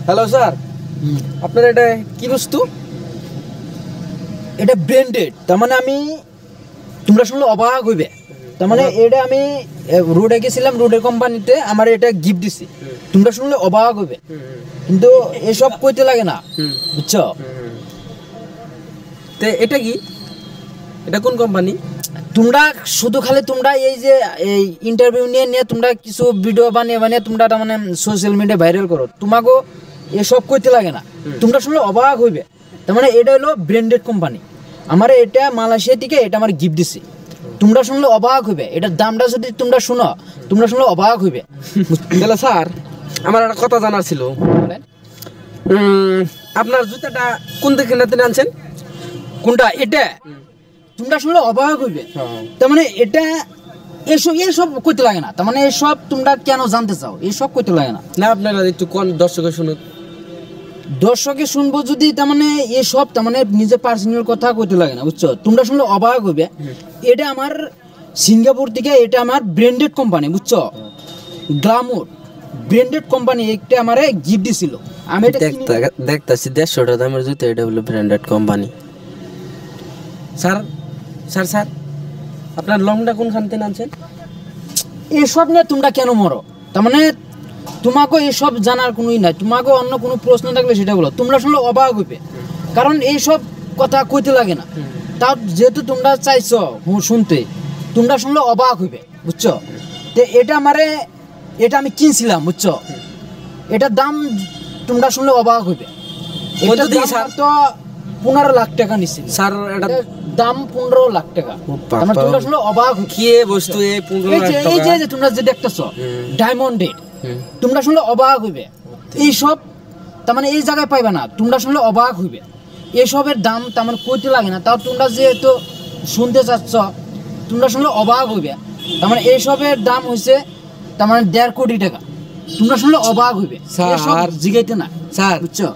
Hello sir, আপনার এটা কি বস্তু? এটা ব্র্যান্ডেড, তার মানে আমি তোমরা শুনলে অবাক হইবে। তার মানে এটা আমি রোডে গেছিলাম, রোডের কোম্পানিতে আমার এটা গিফট দিছি, তোমরা শুনলে অবাক হইবে, কিন্তু এসব কইতে লাগে না, বুঝছো? তো এটা কি, এটা কোন কোম্পানি? তোমরা শুধু খালি তোমরা এই যে এই ইন্টারভিউ নিয়ে নিয়ে তোমরা কিছু ভিডিও বানিয়ে বানিয়ে তোমরা তার মানে সোশ্যাল মিডিয়া ভাইরাল করো, তোমাকেও এসব কইতে লাগে না, তোমরা শুনলে অবাক হইবে। তার মানে এটা হলো ব্র্যান্ডেড কোম্পানি, আমার এটা মালয়েশিয়া থেকে এটা আমার গিফট দিছি, তোমরা শুনলে অবাক হইবে। এটার দামটা যদি তোমরা শুনো, তোমরা শুনলে অবাক হইবে। তাহলে স্যার আমার একটা কথা জানার ছিল, আপনার জুতাটা কোন থেকে আনছেন? কোনটা? এটা তোমরা শুনলে অবাক হইবে। তার মানে এটা এসব কইতে লাগে না, তার মানে এসব তোমরা কেন জানতে চাও, এসব কইতে লাগে না। না আপনারা একটু কোন দর্শকে শুনুক, দর্শকে শুনবো যদি, তার মানে এসব তার মানে নিজের পার্সোনাল কথা কইতে লাগে না, বুঝছো? তোমরা শুনলে অবাক হইবে। এটা আমার সিঙ্গাপুর থেকে, এটা আমার ব্র্যান্ডেড কোম্পানি, বুঝছো? গ্লামোর ব্র্যান্ডেড কোম্পানি, একটা আমারে গিফট দিছিল। আমি এটা দেখতাছি 150 টাকা দামের জুতো, এটা হলো branded company. Sir sir sir আপনার লংটা কোনখান থেকে আনছেন? এসব নিয়ে তোমরা কেন মরো? তার মানে তোমাকে এসব জানার কোনোই নাই, তোমাকে অন্য কোনো প্রশ্ন থাকলে সেটা বলো, তোমরা শুনলে অবাক হইবে, কারণ এইসব কথা কইতে লাগে না। তাও যেহেতু তোমরা চাইছো শুনতে, তোমরা শুনলে অবাক হইবে, বুঝছো? তো এটা এটা আমি কিনছিলাম, বুঝছো? এটার দাম তোমরা শুনলে অবাক হইবে। এটা তো 15 লাখ টাকা নিচ্ছিল স্যার, এটা দাম 15 লাখ টাকা। আমার তোমরা শুনলে অবাক কি বস্তু এই 15 লাখ টাকা? এই যে তোমরা যে দেখতেছো ডায়মন্ডেড, তোমরা শুনলে অবাক হইবে। এইসব তার মানে এই জায়গায় পাইবে না, তোমরা শুনলে অবাক হইবে। এসবের দাম তার মানে কইতে লাগে না, তাও তোমরা যেহেতু শুনতে চাচ্ছ, তোমরা শুনলে অবাক হইবে। তার মানে এইসবের দাম হইছে তার মানে 1.5 কোটি টাকা, তোমরা শুনলে অবাক হইবে। স্যার জিগাইতে না, স্যার, বুঝছো?